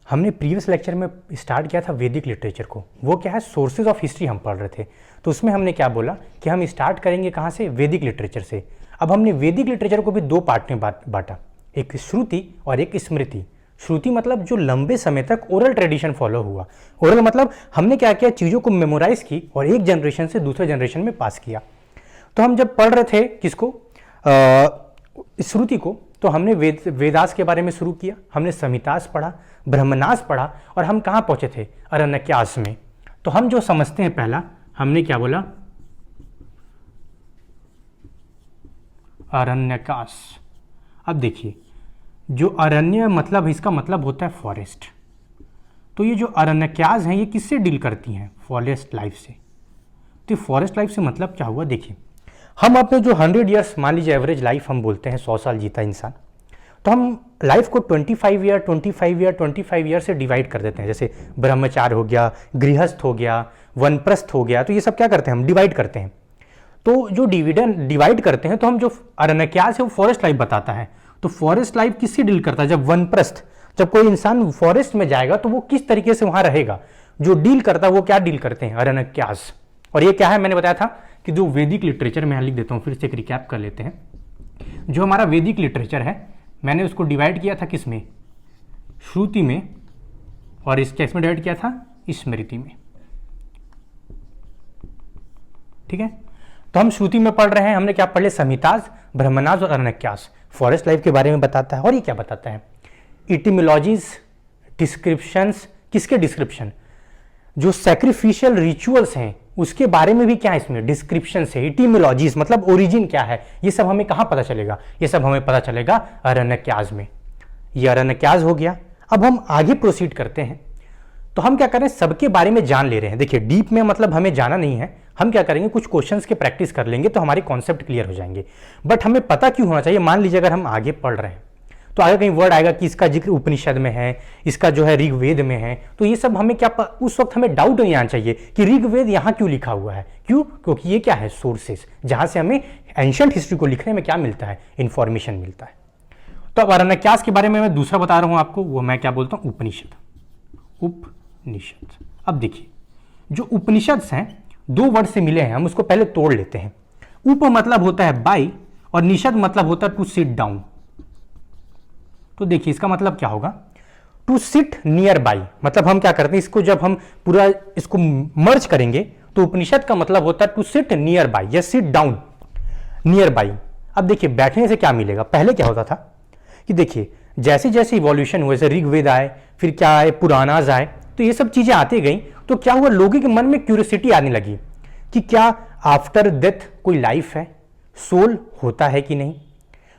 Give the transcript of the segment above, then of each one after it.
हमने previous lecture में start किया था वैदिक लिटरेचर को। वो क्या है, सोर्सेज ऑफ हिस्ट्री हम पढ़ रहे थे। तो उसमें हमने क्या बोला कि हम स्टार्ट करेंगे कहाँ से, वैदिक लिटरेचर से। अब हमने वैदिक लिटरेचर को भी दो पार्ट में बांटा, एक श्रुति और एक स्मृति। श्रुति मतलब जो लंबे समय तक ओरल ट्रेडिशन फॉलो हुआ। ओरल मतलब हमने क्या किया, चीज़ों को मेमोराइज की और एक जनरेशन से दूसरे जनरेशन में पास किया। तो हम जब पढ़ रहे थे किसको, श्रुति को, तो हमने वेदास के बारे में शुरू किया, हमने संहितास पढ़ा, ब्रह्मनास पढ़ा, और हम कहाँ पहुँचे थे, अरण्यक्यास में। तो हम जो समझते हैं, पहला हमने क्या बोला, अरण्यकास। अब देखिए, जो अरण्य मतलब इसका मतलब होता है फॉरेस्ट। तो ये जो अरण्यक्यास हैं ये किससे डील करती हैं, फॉरेस्ट लाइफ से। तो फॉरेस्ट लाइफ से मतलब क्या हुआ, देखिए हम अपने जो 100 ईयर्स, मान लीजिए एवरेज लाइफ हम बोलते हैं 100 साल जीता इंसान, तो हम लाइफ को 25 ईयर से डिवाइड कर देते हैं। जैसे ब्रह्मचार्य हो गया, गृहस्थ हो गया, वनप्रस्थ हो गया, तो ये सब क्या करते हैं, हम डिवाइड करते हैं। तो जो डिवाइड करते हैं, तो हम जो अरण्यक्यास है वो फॉरेस्ट लाइफ बताता है। तो फॉरेस्ट लाइफ किससे डील करता है, जब वनप्रस्थ, जब कोई इंसान फॉरेस्ट में जाएगा तो वो किस तरीके से वहां रहेगा, जो डील करता है वो क्या डील करते हैं, अरण्यक्यास। और ये क्या है, मैंने बताया था कि जो वैदिक लिटरेचर में लिख देता हूँ, फिर से एक रिकैप कर लेते हैं। जो हमारा वैदिक लिटरेचर है, मैंने उसको डिवाइड किया था किस में, श्रुति में, और इसके इसमें डिवाइड किया था स्मृति में। ठीक है, तो हम श्रुति में पढ़ रहे हैं, हमने क्या पढ़ लिया, संहितास, ब्रह्मनास और अरण्यक्यास। फॉरेस्ट लाइफ के बारे में बताता है। और ये क्या बताता है, इटिमोलॉजीज, डिस्क्रिप्शंस, किसके डिस्क्रिप्शन, जो सैक्रिफिशियल रिचुअल्स हैं उसके बारे में भी क्या है इसमें, डिस्क्रिप्शन है। इटिमोलॉजीज मतलब ओरिजिन क्या है, ये सब हमें कहाँ पता चलेगा, ये सब हमें पता चलेगा अरण्यक्यास में। ये अरण्यक्यास हो गया। अब हम आगे प्रोसीड करते हैं, तो हम क्या करें, सबके बारे में जान ले रहे हैं। देखिए डीप में मतलब हमें जाना नहीं है, हम क्या करेंगे, कुछ क्वेश्चंस के प्रैक्टिस कर लेंगे तो हमारे कॉन्सेप्ट क्लियर हो जाएंगे। बट हमें पता क्यों होना चाहिए, मान लीजिए अगर हम आगे पढ़ रहे हैं तो आगे कहीं वर्ड आएगा कि इसका जिक्र उपनिषद में है, इसका जो है ऋग्वेद में है, तो ये सब हमें क्या उस वक्त हमें डाउट नहीं आना चाहिए कि ऋग्वेद यहाँ क्यों लिखा हुआ है। क्यों, क्योंकि ये क्या है, सोर्सेस, जहाँ से हमें एंशिएंट हिस्ट्री को लिखने में क्या मिलता है, इंफॉर्मेशन मिलता है। तो अब अरण्यक्यास के बारे में मैं दूसरा बता रहा हूँ आपको, वो मैं क्या बोलता हूँ, उपनिषद। उपनिषद। अब देखिए, जो उपनिषद हैं दो वर्ड से मिले हैं, हम उसको पहले तोड़ लेते हैं। उप मतलब होता है बाई, और निषद मतलब होता है टू सिट डाउन। तो देखिए इसका मतलब क्या होगा, टू सिट नियर बाई, मतलब हम क्या करते हैं, इसको जब हम पूरा इसको मर्ज करेंगे तो उपनिषद का मतलब होता है टू सिट नियर बाई या सिट डाउन नियर बाई। अब देखिए बैठने से क्या मिलेगा, पहले क्या होता था कि देखिए जैसे जैसे इवोल्यूशन हुए, जैसे ऋग्वेद आए, फिर क्या आए, पुराणाज आए, तो ये सब चीजें आती गई, तो क्या हुआ, लोगों के मन में क्यूरियोसिटी आने लगी कि क्या आफ्टर डेथ कोई लाइफ है, सोल होता है कि नहीं,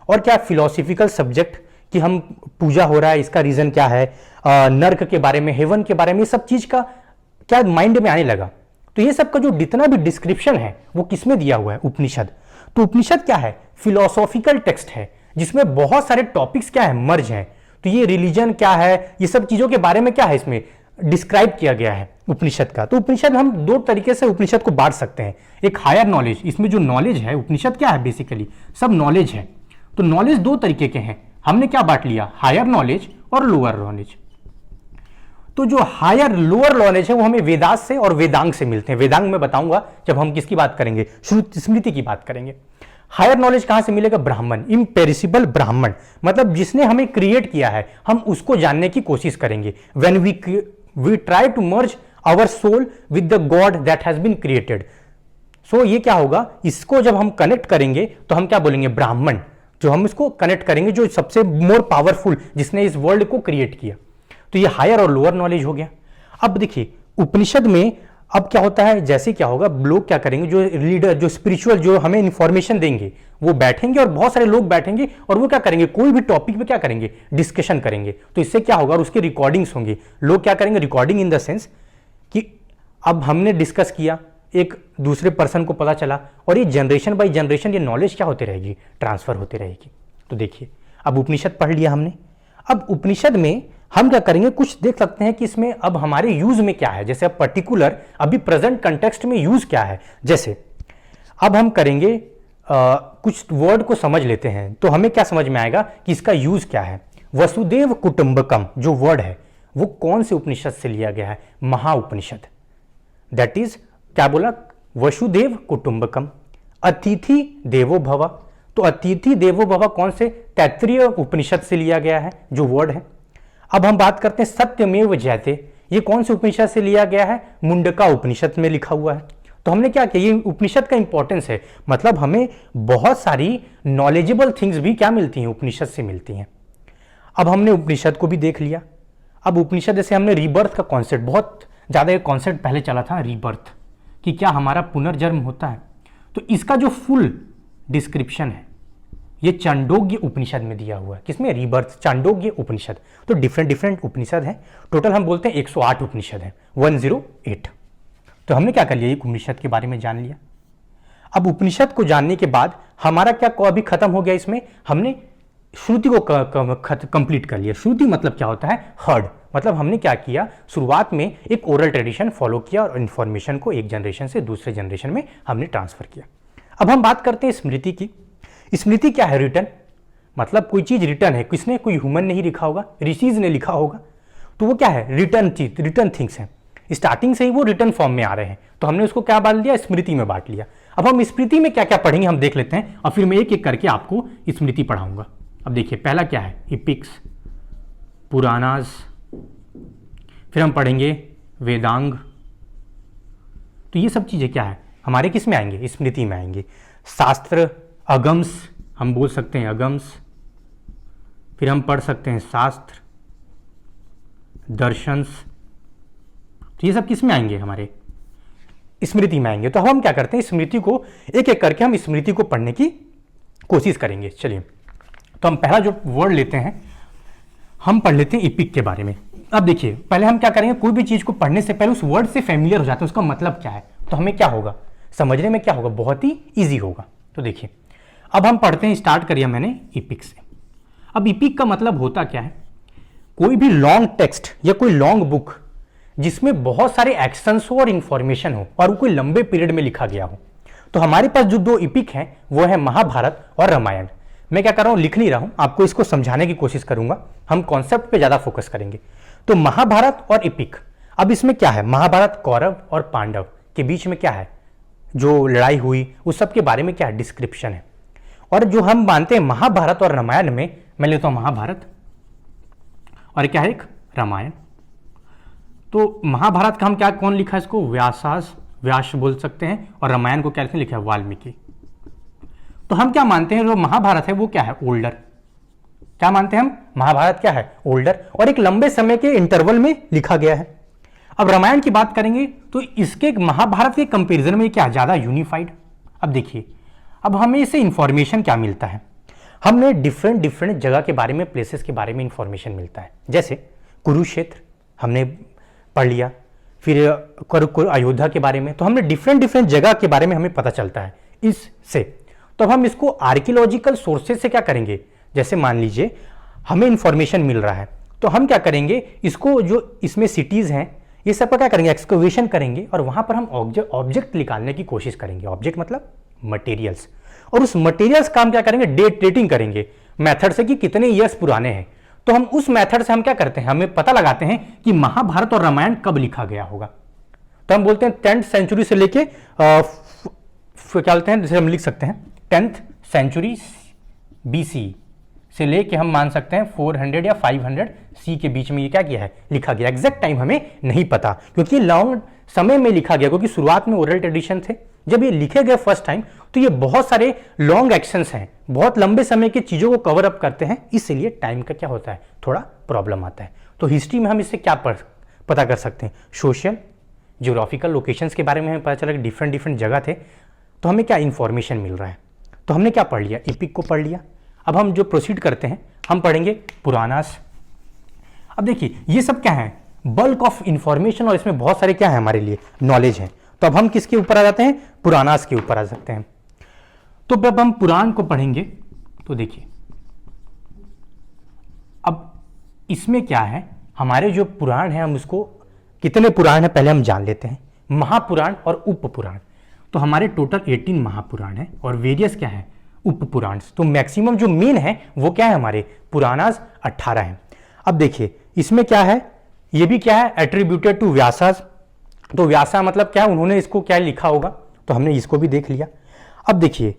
और क्या फिलोसफिकल सब्जेक्ट कि हम पूजा हो रहा है इसका रीजन क्या है, नर्क के बारे में, हेवन के बारे में, सब चीज का क्या माइंड में आने लगा। तो ये सब का जो जितना भी डिस्क्रिप्शन है वो किसमें दिया हुआ है, उपनिषद। तो उपनिषद क्या है, फिलोसॉफिकल टेक्स्ट है जिसमें बहुत सारे टॉपिक्स क्या है, मर्ज हैं। तो ये रिलीजन क्या है, ये सब चीजों के बारे में क्या है इसमें डिस्क्राइब किया गया है उपनिषद का। तो उपनिषद हम दो तरीके से उपनिषद को बांट सकते हैं, एक हायर नॉलेज, इसमें जो नॉलेज है, उपनिषद क्या है, बेसिकली सब नॉलेज है। तो नॉलेज दो तरीके के हैं, हमने क्या बांट लिया, हायर नॉलेज और लोअर नॉलेज। तो जो हायर लोअर नॉलेज है वो हमें वेदास से और वेदांग से मिलते हैं। वेदांग में बताऊंगा जब हम किसकी बात करेंगे, श्रुति स्मृति की बात करेंगे। हायर नॉलेज कहां से मिलेगा, ब्राह्मण, इम्पेरिसिबल ब्राह्मण, मतलब जिसने हमें क्रिएट किया है, हम उसको जानने की कोशिश करेंगे। When we try to merge our soul with the god that has been created. So ये क्या होगा, इसको जब हम कनेक्ट करेंगे तो हम क्या बोलेंगे, ब्राह्मण, जो हम इसको कनेक्ट करेंगे, जो सबसे मोर पावरफुल, जिसने इस वर्ल्ड को क्रिएट किया। तो ये हायर और लोअर नॉलेज हो गया। अब देखिए उपनिषद में अब क्या होता है, जैसे क्या होगा, लोग क्या करेंगे, जो लीडर, जो स्पिरिचुअल, जो हमें इंफॉर्मेशन देंगे, वो बैठेंगे और बहुत सारे लोग बैठेंगे और वो क्या करेंगे, कोई भी टॉपिक पे क्या करेंगे, डिस्कशन करेंगे। तो इससे क्या होगा, और उसके रिकॉर्डिंग्स होंगे। लोग क्या करेंगे, रिकॉर्डिंग इन द सेंस कि अब हमने डिस्कस किया, एक दूसरे पर्सन को पता चला, और ये जनरेशन बाय जनरेशन ये नॉलेज क्या होती रहेगी, ट्रांसफर होती रहेगी। तो देखिए अब उपनिषद पढ़ लिया हमने। अब उपनिषद में हम क्या करेंगे, कुछ देख सकते हैं कि इसमें अब हमारे यूज में क्या है, जैसे अब पर्टिकुलर अभी प्रेजेंट कंटेक्स्ट में यूज क्या है। जैसे अब हम करेंगे कुछ वर्ड को समझ लेते हैं, तो हमें क्या समझ में आएगा कि इसका यूज क्या है। वसुदेव कुटुंबकम जो वर्ड है वो कौन से उपनिषद से लिया गया है? महाउपनिषद। दैट इज क्या बोला? वसुदेव कुटुंबकम। अतिथि देवो भव, तो अतिथि देवो भव कौन से? तैत्तिरीय उपनिषद से लिया गया है जो वर्ड है। अब हम बात करते हैं सत्यमेव जयते, ये कौन से उपनिषद से लिया गया है? मुंडका उपनिषद में लिखा हुआ है। तो हमने क्या किया, ये उपनिषद का इंपॉर्टेंस है, मतलब हमें बहुत सारी नॉलेजेबल थिंग्स भी क्या मिलती हैं? उपनिषद से मिलती हैं। अब हमने उपनिषद को भी देख लिया। अब उपनिषद जैसे हमने रीबर्थ का कॉन्सेप्ट, बहुत ज़्यादा एक कॉन्सेप्ट पहले चला था रीबर्थ, कि क्या हमारा पुनर्जन्म होता है, तो इसका जो फुल डिस्क्रिप्शन है ये चांडोग्य उपनिषद में दिया हुआ है। किसमें? रीबर्थ, चांडोग्य उपनिषद। तो डिफरेंट उपनिषद हैं, टोटल हम बोलते हैं 108 उपनिषद हैं, 108। तो हमने क्या कर लिया, एक उपनिषद के बारे में जान लिया। अब उपनिषद को जानने के बाद हमारा क्या अभी खत्म हो गया, इसमें हमने श्रुति को कंप्लीट कर लिया। श्रुति मतलब क्या होता है? हर्ड। मतलब हमने क्या किया, शुरुआत में एक ओरल ट्रेडिशन फॉलो किया और इन्फॉर्मेशन को एक जनरेशन से दूसरे जनरेशन में हमने ट्रांसफर किया। अब हम बात करते हैं स्मृति की। स्मृति क्या है? रिटर्न, मतलब कोई चीज रिटर्न है, किसने? कोई ह्यूमन नहीं लिखा होगा, ऋषिज ने लिखा होगा, तो वो क्या है? रिटर्न चीज, रिटर्न थिंग्स हैं, स्टार्टिंग से ही वो रिटर्न फॉर्म में आ रहे हैं, तो हमने उसको क्या बांट दिया? स्मृति में बांट लिया। अब हम स्मृति में क्या क्या पढ़ेंगे हम देख लेते हैं, और फिर मैं एक एक करके आपको स्मृति पढ़ाऊंगा। अब देखिए पहला क्या है? इपिक्स, पुराणास, फिर हम पढ़ेंगे वेदांग। तो ये सब चीजें क्या है हमारे किस में आएंगे? स्मृति में आएंगे। शास्त्र, अगम्स, हम बोल सकते हैं अगम्स, फिर हम पढ़ सकते हैं शास्त्र, दर्शंस, तो ये सब किस में आएंगे? हमारे स्मृति में आएंगे। तो हम क्या करते हैं, स्मृति को एक एक करके हम स्मृति को पढ़ने की कोशिश करेंगे। चलिए, तो हम पहला जो वर्ड लेते हैं, हम पढ़ लेते हैं इपिक के बारे में। अब देखिए पहले हम क्या करेंगे, कोई भी चीज को पढ़ने से पहले उस वर्ड से फैमिलियर हो जाते हैं, उसका मतलब क्या है, तो हमें क्या होगा, समझने में क्या होगा, बहुत ही ईजी होगा। तो देखिए अब हम पढ़ते हैं, स्टार्ट करिए मैंने इपिक से। अब इपिक का मतलब होता क्या है? कोई भी लॉन्ग टेक्स्ट या कोई लॉन्ग बुक जिसमें बहुत सारे एक्शंस हो और इंफॉर्मेशन हो और वो कोई लंबे पीरियड में लिखा गया हो। तो हमारे पास जो दो इपिक हैं वो है महाभारत और रामायण। मैं क्या कर रहा हूं, लिख नहीं रहा हूं, आपको इसको समझाने की कोशिश करूंगा, हम कॉन्सेप्ट पे ज्यादा फोकस करेंगे। तो महाभारत और इपिक, अब इसमें क्या है, महाभारत कौरव और पांडव के बीच में क्या है, जो लड़ाई हुई उस सब के बारे में क्या है, डिस्क्रिप्शन है। और जो हम मानते हैं महाभारत और रामायण में, मैं लेता हूं महाभारत और क्या है एक रामायण। तो महाभारत का हम क्या, कौन लिखा है इसको, व्यास बोल सकते हैं, और रामायण को क्या लिखा है, वाल्मीकि। तो हम क्या मानते हैं, जो महाभारत है वो क्या है, ओल्डर। क्या मानते हैं हम, महाभारत क्या है, ओल्डर, और एक लंबे समय के इंटरवल में लिखा गया है। अब रामायण की बात करेंगे तो इसके महाभारत के कंपैरिजन में क्या ज्यादा यूनिफाइड। अब देखिए, अब हमें इससे इंफॉर्मेशन क्या मिलता है, हमें डिफरेंट जगह के बारे में, प्लेसेस के बारे में इंफॉर्मेशन मिलता है। जैसे कुरुक्षेत्र हमने पढ़ लिया, फिर अयोध्या के बारे में, तो हमने डिफरेंट जगह के बारे में हमें पता चलता है इससे। तो अब हम इसको आर्कियोलॉजिकल सोर्सेज से क्या करेंगे, जैसे मान लीजिए हमें इंफॉर्मेशन मिल रहा है, तो हम क्या करेंगे, इसको जो इसमें सिटीज हैं ये सब का क्या करेंगे, एक्सकवेशन करेंगे, और वहां पर हम ऑब्जेक्ट निकालने की कोशिश करेंगे। ऑब्जेक्ट मतलब मटेरियल्स, और उस मटेरियल्स का हम क्या करेंगे, डेटिंग करेंगे मेथड से कि कितने ईयर्स पुराने हैं। तो हम उस मेथड से हम क्या करते हैं, हमें पता लगाते हैं कि महाभारत और रामायण कब लिखा गया होगा। तो हम बोलते हैं 10th सेंचुरी से लेके क्या बोलते हैं, जैसे हम लिख सकते हैं 10th सेंचुरी BC से लेके हम मान सकते हैं 400 या 500 C के बीच में ये क्या किया है, लिखा गया। एग्जैक्ट टाइम हमें नहीं पता, क्योंकि लॉन्ग समय में लिखा गया, क्योंकि शुरुआत में ओरल ट्रेडिशन थे। जब ये लिखे गए फर्स्ट टाइम, तो ये बहुत सारे लॉन्ग एक्शंस हैं, बहुत लंबे समय की चीजों को कवर अप करते हैं, इसलिए टाइम का क्या होता है, थोड़ा प्रॉब्लम आता है। तो हिस्ट्री में हम इससे क्या पता कर सकते हैं, सोशल ज्योग्राफिकल लोकेशंस के बारे में हमें पता चला कि डिफरेंट जगह थे, तो हमें क्या इंफॉर्मेशन मिल रहा है। तो हमने क्या पढ़ लिया, इपिक को पढ़ लिया। अब हम जो प्रोसीड करते हैं, हम पढ़ेंगे पुराणास। अब देखिए ये सब क्या है, बल्क ऑफ इंफॉर्मेशन, और इसमें बहुत सारे क्या है हमारे लिए नॉलेज है। तो अब हम किसके ऊपर आ जाते हैं, पुराणास के ऊपर आ सकते हैं। तो जब हम पुराण को पढ़ेंगे तो देखिए अब इसमें क्या है, हमारे जो पुराण है हम उसको कितने पुराण है पहले हम जान लेते हैं, महापुराण और उपपुराण। तो हमारे टोटल 18 महापुराण है, और वेरियस क्या है, उपपुराण। तो मैक्सिमम जो मेन है वो क्या है हमारे पुराणास 18 है। अब देखिए इसमें क्या है, ये भी क्या है एट्रीब्यूटेड टू व्यासास। तो व्यासा मतलब क्या है, उन्होंने इसको क्या लिखा होगा, तो हमने इसको भी देख लिया। अब देखिए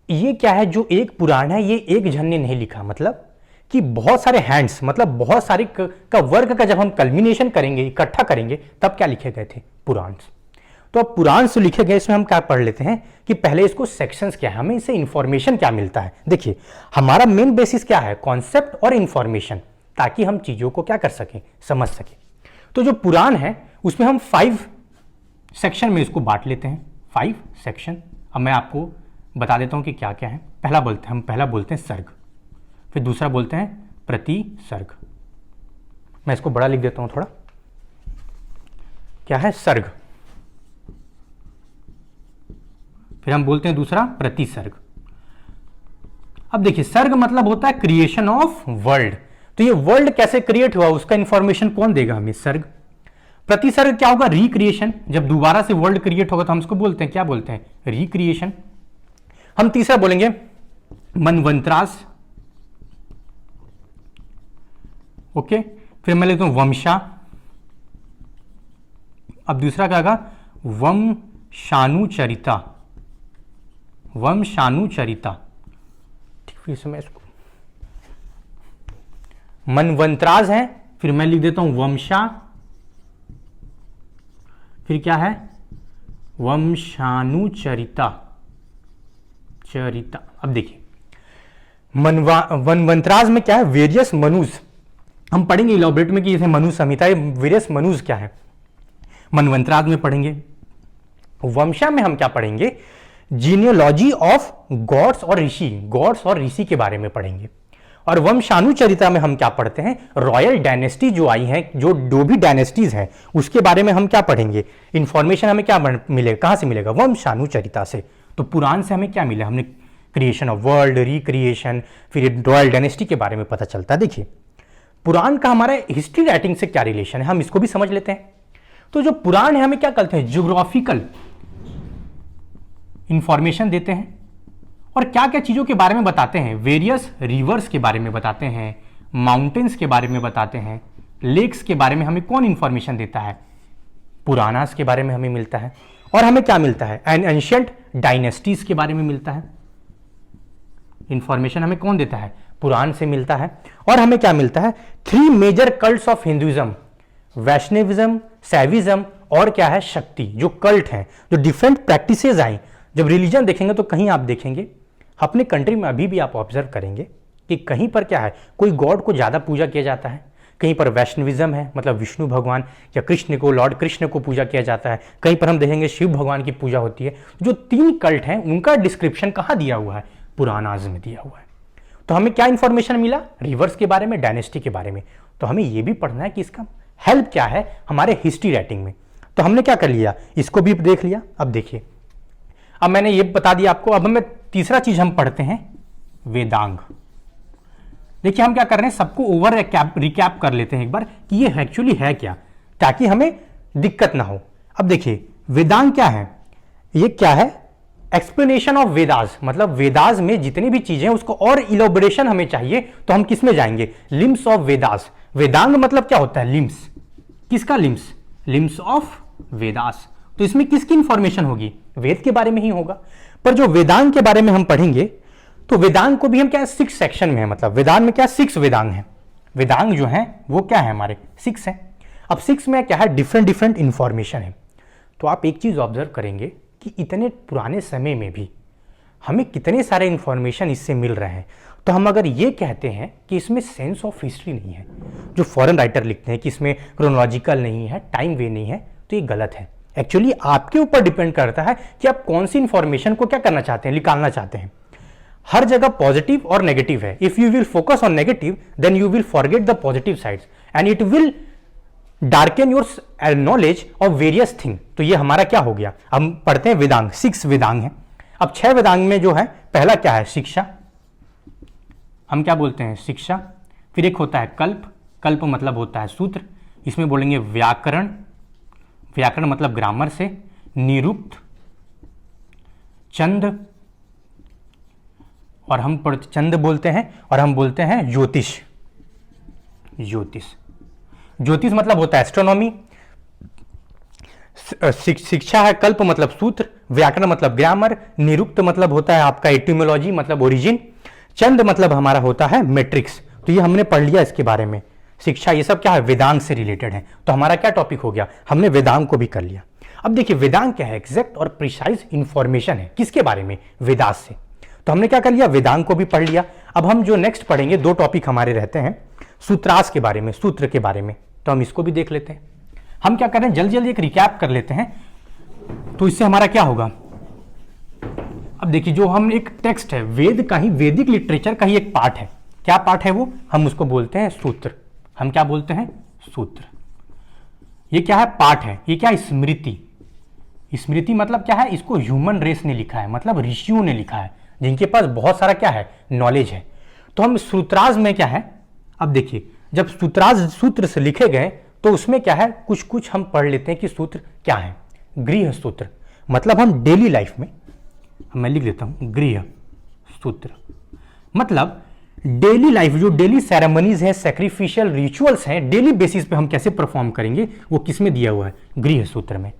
ये क्या है, जो एक पुराण है ये एक जन ने नहीं लिखा, मतलब कि बहुत सारे हैंड्स, मतलब बहुत सारे का वर्क का जब हम कल्मिनेशन करेंगे, इकट्ठा करेंगे, तब क्या लिखे गए थे पुराण। तो अब पुराण से लिखे गए इसमें हम क्या पढ़ लेते हैं कि पहले इसको सेक्शंस क्या है, हमें इससे इंफॉर्मेशन क्या मिलता है। देखिए हमारा मेन बेसिस क्या है, कॉन्सेप्ट और इंफॉर्मेशन, ताकि हम चीजों को क्या कर सकें, समझ सकें। तो जो पुराण है उसमें हम 5 सेक्शन में इसको बांट लेते हैं, 5 सेक्शन। अब मैं आपको बता देता हूं कि क्या क्या है। पहला बोलते हैं सर्ग, फिर दूसरा बोलते हैं प्रतिसर्ग। मैं इसको बड़ा लिख देता हूं थोड़ा, क्या है सर्ग, फिर हम बोलते हैं दूसरा प्रतिसर्ग। अब देखिए सर्ग मतलब होता है क्रिएशन ऑफ वर्ल्ड, तो ये वर्ल्ड कैसे क्रिएट हुआ उसका इंफॉर्मेशन कौन देगा हमें, सर्ग। प्रतिसर्ग क्या होगा, रिक्रिएशन, जब दोबारा से वर्ल्ड क्रिएट होगा तो हम इसको बोलते हैं, क्या बोलते हैं, रिक्रिएशन। हम तीसरा बोलेंगे मनवंतरास, ओके। फिर मैं लेता हूं वंशा, अब दूसरा क्या होगा वंशानुचरिता, वंशानुचरिता, ठीक। फिर से मैं इसको मनवंतराज है, फिर मैं लिख देता हूं वंशा, फिर क्या है वंशानुचरिता, चरिता। अब देखिए मनवंतराज में क्या है, वेरियस मनुज, हम पढ़ेंगे इलॉबरेट में कि जैसे मनु संहिता, वेरियस मनुज क्या है, मनवंतराज में पढ़ेंगे। वंशा में हम क्या पढ़ेंगे, जीनियोलॉजी ऑफ गॉड्स और ऋषि, गॉड्स और ऋषि के बारे में पढ़ेंगे। और वंशानुचरिता में हम क्या पढ़ते हैं, रॉयल डायनेस्टी जो आई है, जो भी डायनेस्टीज हैं उसके बारे में हम क्या पढ़ेंगे, इंफॉर्मेशन हमें क्या मिलेगा, कहां से मिलेगा, वंशानुचरिता से। तो पुराण से हमें क्या मिला, हमने क्रिएशन ऑफ वर्ल्ड, रिक्रिएशन, फिर रॉयल डायनेस्टी के बारे में पता चलता है। देखिए पुराण का हमारा हिस्ट्री राइटिंग से क्या रिलेशन है, हम इसको भी समझ लेते हैं। तो जो पुराण है हमें क्या करते हैं, ज्योग्राफिकल इंफॉर्मेशन देते हैं, और क्या क्या चीजों के बारे में बताते हैं, वेरियस रिवर्स के बारे में बताते हैं, माउंटेन्स के बारे में बताते हैं, लेक्स के बारे में हमें कौन इंफॉर्मेशन देता है, पुराणास के बारे में हमें मिलता है। और हमें क्या मिलता है, एंशिएंट डायनेस्टीज के बारे में मिलता है, इंफॉर्मेशन हमें कौन देता है, पुराण से मिलता है। और हमें क्या मिलता है, 3 major cults of Hinduism, Vaishnavism, Shaivism और क्या है शक्ति, जो कल्ट हैं, जो डिफरेंट प्रैक्टिसेस आई। जब रिलीजन देखेंगे तो कहीं आप देखेंगे अपने कंट्री में अभी भी आप ऑब्जर्व करेंगे कि कहीं पर क्या है, कोई गॉड को ज्यादा पूजा किया जाता है, कहीं पर वैष्णविज्म है, मतलब विष्णु भगवान या कृष्ण को, लॉर्ड कृष्ण को पूजा किया जाता है, कहीं पर हम देखेंगे शिव भगवान की पूजा होती है। जो 3 कल्ट हैं उनका डिस्क्रिप्शन कहाँ दिया हुआ है, पुराणास में दिया हुआ है। तो हमें क्या इंफॉर्मेशन मिला, रिवर्स के बारे में, डायनेस्टी के बारे में। तो हमें यह भी पढ़ना है कि इसका हेल्प क्या है हमारे हिस्ट्री राइटिंग में। तो हमने क्या कर लिया, इसको भी देख लिया। अब देखिए, अब मैंने ये बता दिया आपको। अब हमें तीसरा चीज हम पढ़ते हैं वेदांग। देखिए हम क्या कर रहे हैं, सबको ओवर रिकैप कर लेते हैं एक बार कि ये एक्चुअली है क्या, ताकि हमें दिक्कत ना हो। अब देखिए वेदांग क्या है, ये क्या है, एक्सप्लेनेशन ऑफ वेदास, मतलब वेदास में जितनी भी चीजें उसको और इलोबरेशन हमें चाहिए तो हम किस में जाएंगे, लिम्स ऑफ वेदास। वेदांग मतलब क्या होता है, लिम्स, किसका लिम्स, लिम्स ऑफ वेदास। तो इसमें किसकी इंफॉर्मेशन होगी, वेद के बारे में ही होगा। पर जो वेदांग के बारे में हम पढ़ेंगे तो वेदांग को भी हम क्या 6 सेक्शन में है, मतलब वेदांग में क्या 6 वेदांग है। वेदांग जो है वो क्या है हमारे 6 है। अब 6 में क्या है, डिफरेंट इंफॉर्मेशन है। तो आप एक चीज ऑब्जर्व करेंगे कि इतने पुराने समय में भी हमें कितने सारे इंफॉर्मेशन इससे मिल रहे हैं। तो हम अगर ये कहते हैं कि इसमें सेंस ऑफ हिस्ट्री नहीं है, जो फॉरेन राइटर लिखते हैं कि इसमें क्रोनोलॉजिकल नहीं है, टाइम वे नहीं है, तो ये गलत है। एक्चुअली आपके ऊपर डिपेंड करता है कि आप कौन सी इंफॉर्मेशन को क्या करना चाहते हैं, निकालना चाहते हैं। हर जगह पॉजिटिव और नेगेटिव है। If you will focus on negative then you will forget the positive sides and it will darken your knowledge of various thing. तो ये हमारा क्या हो गया, हम पढ़ते हैं वेदांग, 6 वेदांग है। अब 6 वेदांग में जो है पहला क्या है, शिक्षा, हम क्या बोलते हैं, शिक्षा। फिर एक होता है कल्प, कल्प मतलब होता है सूत्र, इसमें बोलेंगे व्याकरण, व्याकरण मतलब ग्रामर से, निरुक्त, छंद, और हम चंद बोलते हैं, और हम बोलते हैं ज्योतिष। ज्योतिष, ज्योतिष मतलब होता है एस्ट्रोनॉमी, शिक्षा है कल्प मतलब सूत्र, व्याकरण मतलब ग्रामर, निरुक्त मतलब होता है आपका एटिमोलॉजी मतलब ओरिजिन, चंद मतलब हमारा होता है मैट्रिक्स। तो ये हमने पढ़ लिया इसके बारे में। शिक्षा ये सब क्या है, वेदांग से रिलेटेड है। तो हमारा क्या टॉपिक हो गया, हमने वेदांग को भी कर लिया। अब देखिए वेदांग क्या है, एग्जैक्ट और प्रिसाइज इंफॉर्मेशन है किसके बारे में, वेदास से। तो हमने क्या कर लिया, वेदांग को भी पढ़ लिया। अब हम जो नेक्स्ट पढ़ेंगे, दो टॉपिक हमारे रहते हैं सूत्रास के बारे में, सूत्र के बारे में। तो हम इसको भी देख लेते हैं। हम क्या कर रहे हैं, जल्दी जल्दी एक रिकैप कर लेते हैं, तो इससे हमारा क्या होगा। अब देखिए जो हम एक टेक्स्ट है, वेद का ही, वैदिक लिटरेचर का ही एक पार्ट है। क्या पार्ट है वो, हम उसको बोलते हैं सूत्र। हम क्या बोलते हैं, सूत्र। ये क्या है, पार्ट है। ये क्या है, स्मृति। स्मृति मतलब क्या है, इसको ह्यूमन रेस ने लिखा है, मतलब ऋषियों ने लिखा है, जिनके पास बहुत सारा क्या है, नॉलेज है। तो हम सूत्राज में क्या है, अब देखिए जब सूत्राज सूत्र से लिखे गए तो उसमें क्या है, कुछ कुछ हम पढ़ लेते हैं कि सूत्र क्या है। गृह सूत्र मतलब हम डेली लाइफ में, मैं लिख देता हूं गृह सूत्र मतलब डेली लाइफ, जो डेली सेरेमनीज है, सैक्रिफिशियल रिचुअल्स हैं, डेली बेसिस पे हम कैसे परफॉर्म करेंगे, वो किसमें दिया हुआ है, गृह सूत्र में।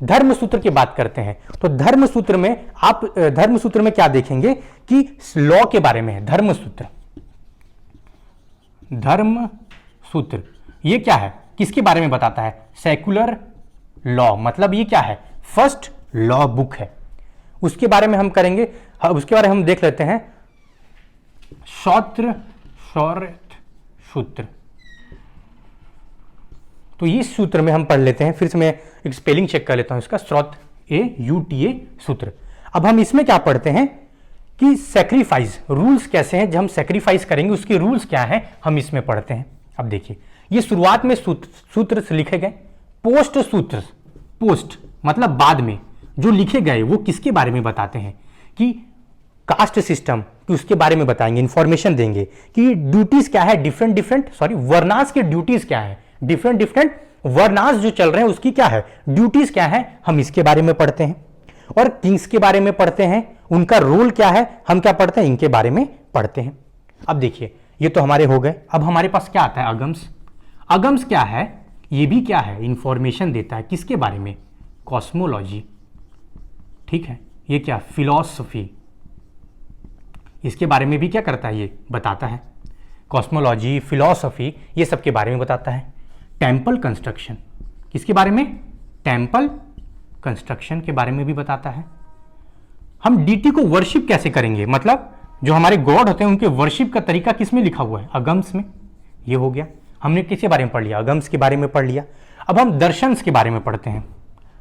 धर्म सूत्र की बात करते हैं तो धर्म सूत्र में आप धर्म सूत्र में क्या देखेंगे कि लॉ के बारे में है। धर्म सूत्र, धर्म सूत्र ये क्या है, किसके बारे में बताता है, सेक्युलर लॉ, मतलब ये क्या है, फर्स्ट लॉ बुक है, उसके बारे में हम करेंगे। उसके बारे में हम देख लेते हैं शौत्र सूत्र। तो इस सूत्र में हम पढ़ लेते हैं, फिर से मैं एक स्पेलिंग चेक कर लेता हूं इसका, श्रौत AUTA सूत्र। अब हम इसमें क्या पढ़ते हैं कि सैक्रिफाइस रूल्स कैसे हैं, जब हम सैक्रिफाइस करेंगे उसके रूल्स क्या हैं, हम इसमें पढ़ते हैं। अब देखिए ये शुरुआत में सूत्र से लिखे गए। पोस्ट सूत्र, पोस्ट मतलब बाद में जो लिखे गए वो किसके बारे में बताते हैं कि कास्ट सिस्टम कि उसके बारे में बताएंगे, इंफॉर्मेशन देंगे कि ड्यूटीज क्या है, वर्णास के ड्यूटीज क्या है, डिफरेंट वर्णास जो चल रहे हैं उसकी क्या है, ड्यूटीज क्या है, हम इसके बारे में पढ़ते हैं। और किंग्स के बारे में पढ़ते हैं, उनका रोल क्या है, हम क्या पढ़ते हैं, इनके बारे में पढ़ते हैं। अब देखिए ये तो हमारे हो गए। अब हमारे पास क्या आता है, अगम्स। अगम्स क्या है, ये भी क्या है, इंफॉर्मेशन देता है किसके बारे में, कॉस्मोलॉजी, ठीक है। ये क्या, फिलॉसफी, इसके बारे में भी क्या करता है, ये बताता है। कॉस्मोलॉजी, फिलॉसफी ये सब के बारे में बताता है। टेम्पल कंस्ट्रक्शन, किसके बारे में, टेम्पल कंस्ट्रक्शन के बारे में भी बताता है। हम डीटी को वर्शिप कैसे करेंगे, मतलब जो हमारे गॉड होते हैं उनके वर्शिप का तरीका किसमें लिखा हुआ है, अगम्स में। ये हो गया, हमने किसके बारे में पढ़ लिया, अगम्स के बारे में पढ़ लिया। अब हम दर्शंस के बारे में पढ़ते हैं।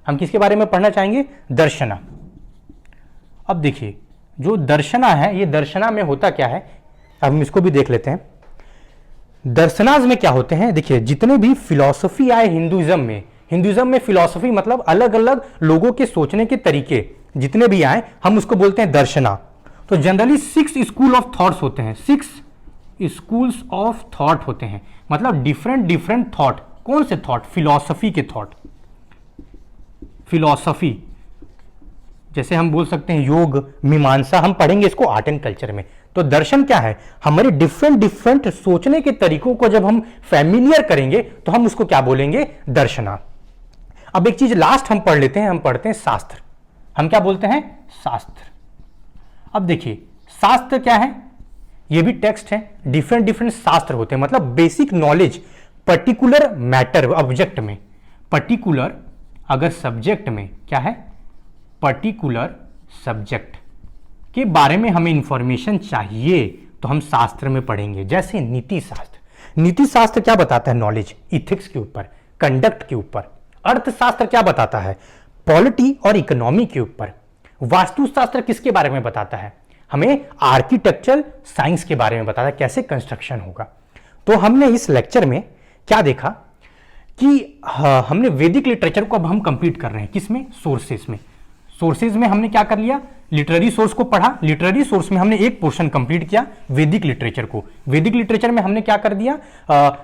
हम किसके बारे में पढ़ना चाहेंगे, दर्शना। अब देखिए जो दर्शना है, ये दर्शना में होता क्या है, अब हम इसको भी देख लेते हैं। दर्शनाज में क्या होते हैं, देखिए जितने भी फिलॉसफी आए हिंदुइज्म में फिलॉसफी मतलब अलग अलग लोगों के सोचने के तरीके जितने भी आए, हम उसको बोलते हैं दर्शना। तो जनरली 6 स्कूल ऑफ थॉट्स होते हैं, 6 स्कूल्स ऑफ थॉट होते हैं, मतलब डिफरेंट थॉट। कौन से थॉट, फिलॉसफी के थॉट। फिलॉसफी जैसे हम बोल सकते हैं योग, मीमांसा, हम पढ़ेंगे इसको आर्ट एंड कल्चर में। तो दर्शन क्या है, हमारे डिफरेंट सोचने के तरीकों को जब हम फैमिलियर करेंगे तो हम उसको क्या बोलेंगे, दर्शना। अब एक चीज लास्ट हम पढ़ लेते हैं, हम पढ़ते हैं शास्त्र। हम क्या बोलते हैं, शास्त्र। अब देखिए शास्त्र क्या है, ये भी टेक्स्ट है। डिफरेंट शास्त्र होते हैं, मतलब basic knowledge particular matter object में, पर्टिकुलर अगर सब्जेक्ट में क्या है, पर्टिकुलर सब्जेक्ट के बारे में हमें इंफॉर्मेशन चाहिए तो हम शास्त्र में पढ़ेंगे। जैसे नीति शास्त्र, नीति शास्त्र क्या बताता है, नॉलेज इथिक्स के ऊपर, कंडक्ट के ऊपर। अर्थशास्त्र क्या बताता है, पॉलिटी और इकोनॉमी के ऊपर। वास्तुशास्त्र किसके बारे में बताता है, हमें आर्किटेक्चरल साइंस के बारे में बताता है, कैसे कंस्ट्रक्शन होगा। तो हमने इस लेक्चर में क्या देखा कि हमने वैदिक लिटरेचर को अब हम कंप्लीट कर रहे हैं, किसमें, सोर्सेस में। सोर्सेज में हमने क्या कर लिया, लिटरेरी सोर्स को पढ़ा। लिटरेरी सोर्स में हमने एक पोर्शन कंप्लीट किया, वैदिक लिटरेचर को। वैदिक लिटरेचर में हमने क्या कर दिया,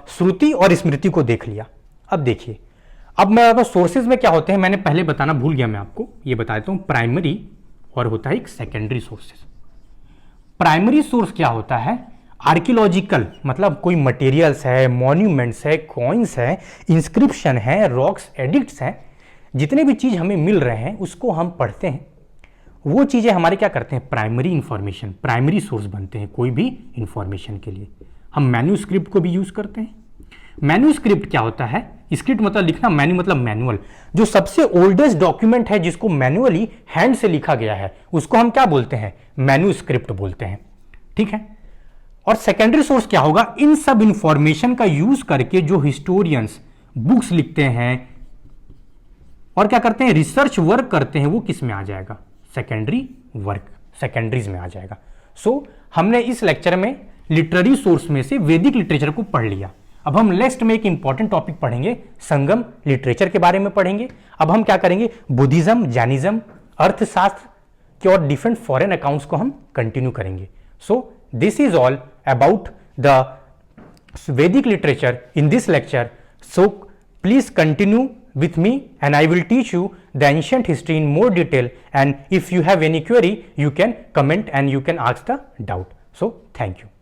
श्रुति और स्मृति को देख लिया। अब देखिए, अब मैं सोर्सेज में क्या होते हैं, मैंने पहले बताना भूल गया, मैं आपको ये बता देता हूं। प्राइमरी और होता है एक सेकेंडरी सोर्सेज। प्राइमरी सोर्स क्या होता है? आर्कियोलॉजिकल, मतलब कोई मटेरियल्स है, मॉन्यूमेंट्स है, कॉइन्स है, इंस्क्रिप्शन है, रॉक्स, एडिक्ट्स हैं, जितने भी चीज़ हमें मिल रहे हैं उसको हम पढ़ते हैं। वो चीज़ें हमारे क्या करते हैं? प्राइमरी इंफॉर्मेशन, प्राइमरी सोर्स बनते हैं कोई भी इंफॉर्मेशन के लिए। हम मैन्यूस्क्रिप्ट को भी यूज़ करते हैं। मैन्यूस्क्रिप्ट क्या होता है? स्क्रिप्ट मतलब लिखना, मैन्यू मतलब मैनुअल। जो सबसे ओल्डेस्ट डॉक्यूमेंट है जिसको मैनुअली हैंड से लिखा गया है उसको हम क्या बोलते हैं? मैन्यूस्क्रिप्ट बोलते हैं। ठीक है। और सेकेंडरी सोर्स क्या होगा? इन सब इंफॉर्मेशन का यूज करके जो हिस्टोरियंस बुक्स लिखते हैं और क्या करते हैं? रिसर्च वर्क करते हैं, वो किस में आ जाएगा? सेकेंडरी वर्क, सेकेंडरीज में आ जाएगा। सो हमने इस लेक्चर में लिटरेरी सोर्स में से वैदिक लिटरेचर को पढ़ लिया। अब हम नेक्स्ट में एक इंपॉर्टेंट टॉपिक पढ़ेंगे, संगम लिटरेचर के बारे में पढ़ेंगे। अब हम क्या करेंगे? बुद्धिज्म, जैनिज्म, अर्थशास्त्र के और डिफरेंट फॉरेन अकाउंट्स को हम कंटिन्यू करेंगे। So this is all about the Vedic literature in this lecture. So please continue with me and I will teach you the ancient history in more detail, and if you have any query you can comment and you can ask the doubt. So thank you.